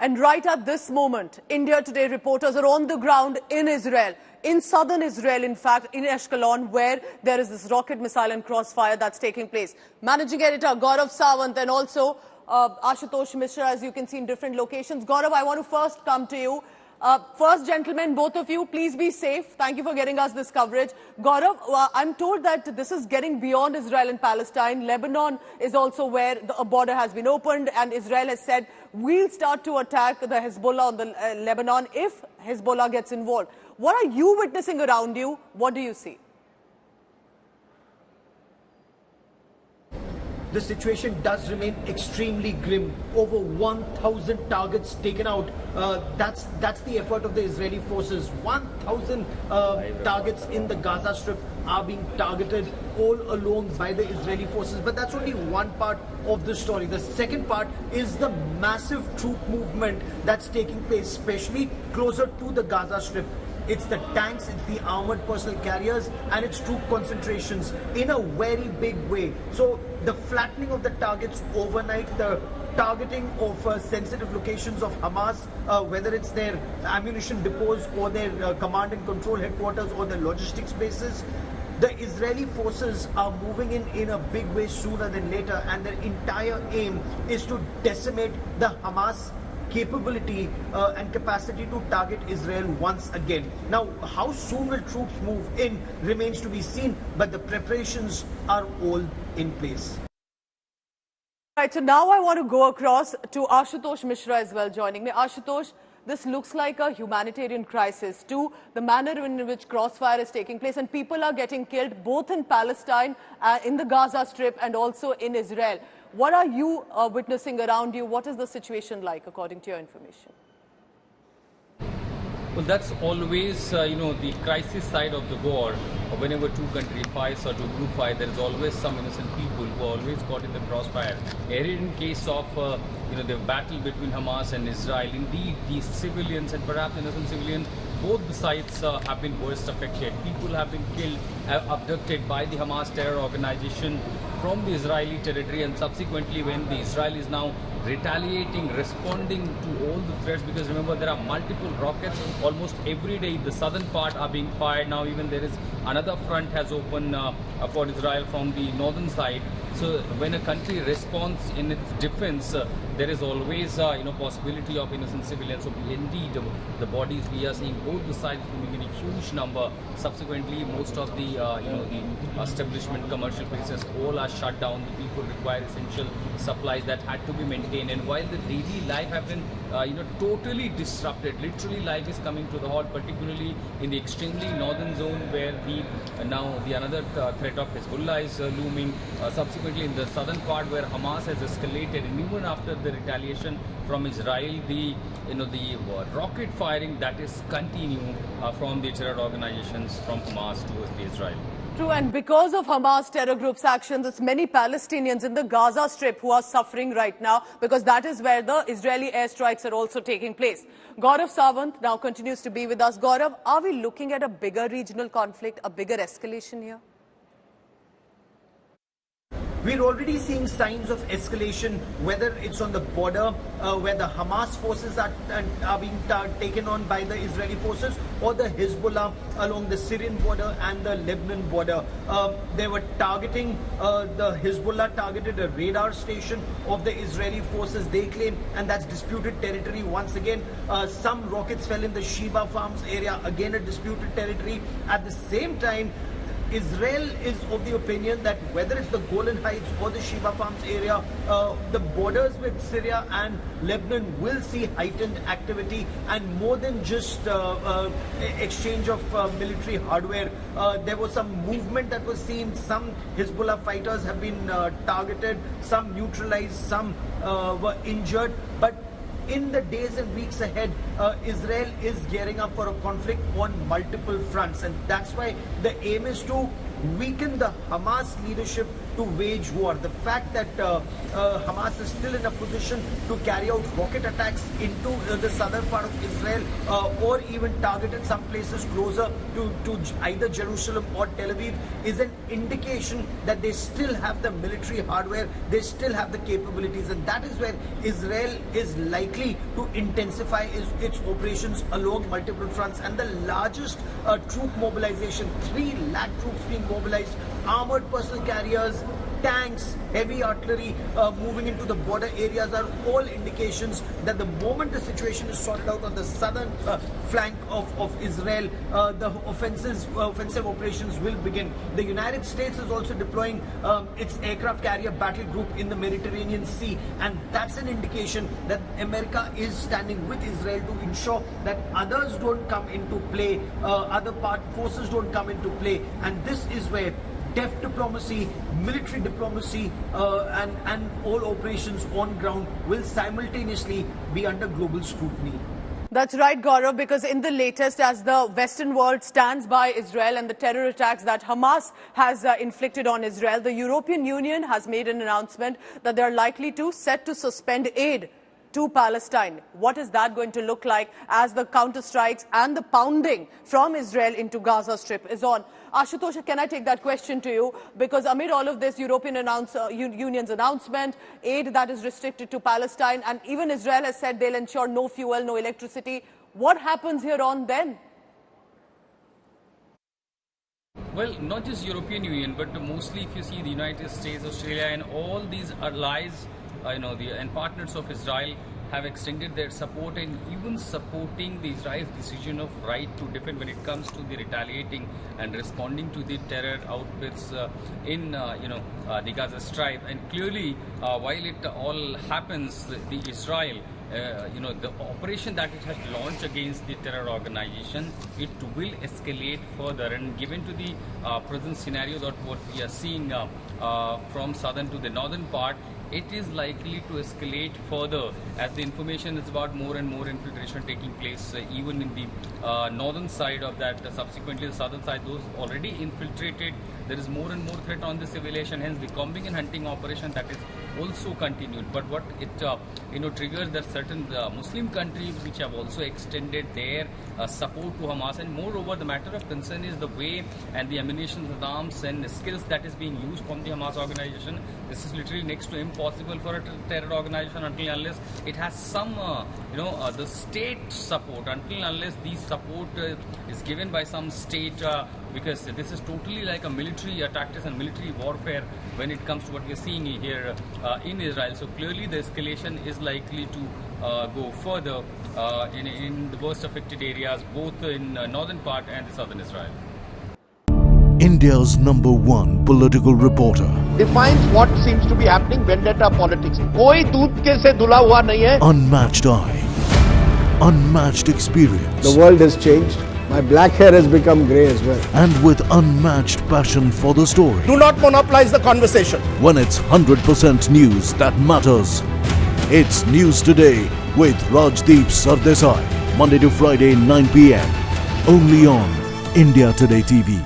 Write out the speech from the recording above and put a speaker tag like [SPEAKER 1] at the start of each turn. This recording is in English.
[SPEAKER 1] And right at this moment, India Today reporters are on the ground in Israel, in southern Israel, in fact, in Ashkelon, where there is this rocket missile and crossfire that's taking place. Managing editor Gaurav Sawant and also Ashutosh Mishra, as you can see in different locations. Gaurav, I want to first come to you. First, gentlemen, both of you, please be safe. Thank you for getting us this coverage. Gaurav, I'm told that this is getting beyond Israel and Palestine. Lebanon is also where a border has been opened, and Israel has said, we'll start to attack the Hezbollah on the Lebanon if Hezbollah gets involved. What are you witnessing around you? What do you see?
[SPEAKER 2] The situation does remain extremely grim. Over 1,000 targets taken out. That's the effort of the Israeli forces. 1,000 targets in the Gaza Strip are being targeted all along by the Israeli forces. But that's only one part of the story. The second part is the massive troop movement that's taking place, especially closer to the Gaza Strip. It's the tanks, it's the armored personnel carriers, and it's troop concentrations in a very big way. So the flattening of the targets overnight, the targeting of sensitive locations of Hamas, whether it's their ammunition depots or their command and control headquarters or their logistics bases, the Israeli forces are moving in a big way sooner than later, and their entire aim is to decimate the Hamas capability and capacity to target Israel once again. Now, how soon will troops move in remains to be seen, but the preparations are all in place.
[SPEAKER 1] Right, so now I want to go across to Ashutosh Mishra as well joining me. Ashutosh, this looks like a humanitarian crisis too, the manner in which crossfire is taking place, and people are getting killed both in Palestine, in the Gaza Strip, and also in Israel. What are you witnessing around you? What is the situation like, according to your information?
[SPEAKER 3] Well, that's always, the crisis side of the war. Whenever two countries fight or two groups fight, there is always some innocent people who are always caught in the crossfire. In case of, the battle between Hamas and Israel, indeed, these civilians and perhaps innocent civilians, both the sides have been worst affected. People have been killed, abducted by the Hamas terror organization from the Israeli territory, and subsequently when the Israel is now retaliating, responding to all the threats, because remember there are multiple rockets almost every day. The southern part are being fired now. Even there is another front has opened for Israel from the northern side. So when a country responds in its defense, there is always possibility of innocent civilians. So indeed the bodies we are seeing both the sides moving in a huge number. Subsequently most of the the establishment, commercial places, all are shut down. The people require essential supplies that had to be maintained, and while the daily life have been totally disrupted, literally life is coming to the halt, particularly in the extremely northern zone where the another threat of Hezbollah is looming. Subsequently in the southern part where Hamas has escalated, and even after the retaliation from Israel, the rocket firing that is continuing from the terror organizations from Hamas towards the Israel.
[SPEAKER 1] True, and because of Hamas terror group's actions, it's many Palestinians in the Gaza Strip who are suffering right now, because that is where the Israeli airstrikes are also taking place. Gaurav Sawant now continues to be with us. Gaurav, are we looking at a bigger regional conflict, a bigger escalation here?
[SPEAKER 2] We're already seeing signs of escalation, whether it's on the border where the Hamas forces are being taken on by the Israeli forces, or the Hezbollah along the Syrian border and the Lebanon border. They were targeting, the Hezbollah targeted a radar station of the Israeli forces, they claim, and that's disputed territory once again. Some rockets fell in the Sheba Farms area, again a disputed territory. At the same time, Israel is of the opinion that whether it's the Golan Heights or the Sheba Farms area, the borders with Syria and Lebanon will see heightened activity, and more than just exchange of military hardware. There was some movement that was seen. Some Hezbollah fighters have been targeted, some neutralized, some were injured. But in the days and weeks ahead, Israel is gearing up for a conflict on multiple fronts, and that's why the aim is to weaken the Hamas leadership, to to wage war. The fact that Hamas is still in a position to carry out rocket attacks into the southern part of Israel or even targeted some places closer to either Jerusalem or Tel Aviv is an indication that they still have the military hardware, they still have the capabilities, and that is where Israel is likely to intensify its operations along multiple fronts. And the largest troop mobilization, 3 lakh troops being mobilized, armored personal carriers, tanks, heavy artillery moving into the border areas are all indications that the moment the situation is sorted out on the southern flank of Israel, the offensive operations will begin. The United States is also deploying its aircraft carrier battle group in the Mediterranean Sea, and that's an indication that America is standing with Israel to ensure that others don't come into play, other forces don't come into play, and this is where deft diplomacy, military diplomacy, and all operations on ground will simultaneously be under global scrutiny.
[SPEAKER 1] That's right, Gaurav, because in the latest, as the Western world stands by Israel and the terror attacks that Hamas has inflicted on Israel, the European Union has made an announcement that they are likely to set to suspend aid to Palestine. What is that going to look like as the counter-strikes and the pounding from Israel into Gaza Strip is on? Ashutosh, can I take that question to you? Because amid all of this, European Union's announcement, aid that is restricted to Palestine, and even Israel has said they'll ensure no fuel, no electricity. What happens here on then?
[SPEAKER 3] Well, not just European Union, but mostly if you see the United States, Australia, and all these allies, and partners of Israel have extended their support and even supporting the Israel's decision of right to defend when it comes to the retaliating and responding to the terror outbursts in the Gaza Strip. And clearly, while it all happens, the Israel, the operation that it has launched against the terror organization, it will escalate further. And given to the present scenario that what we are seeing from southern to the northern part, it is likely to escalate further as the information is about more and more infiltration taking place even in the northern side of that. Subsequently, the southern side, those already infiltrated, there is more and more threat on the civilization. Hence, the combing and hunting operation that is also continued. But what it triggers that certain Muslim countries which have also extended their support to Hamas, and moreover, the matter of concern is the way and the ammunition, the arms and the skills that is being used from the Hamas organization. This is literally next to impossible for a terror organization until unless it has some, the state support. Until unless the support is given by some state, because this is totally like a military tactics and military warfare when it comes to what we're seeing here in Israel. So clearly, the escalation is likely to go further in the worst affected areas, both in northern part and the southern Israel.
[SPEAKER 4] India's #1 political reporter
[SPEAKER 5] defines what seems to be happening, vendetta politics. कोई दूध के से धुला हुआ नहीं है.
[SPEAKER 4] Unmatched eye, unmatched experience.
[SPEAKER 6] The world has changed. My black hair has become grey as well.
[SPEAKER 4] And with unmatched passion for the story.
[SPEAKER 5] Do not monopolize the conversation.
[SPEAKER 4] When it's 100% news that matters. It's News Today with Rajdeep Sardesai. Monday to Friday, 9 p.m. Only on India Today TV.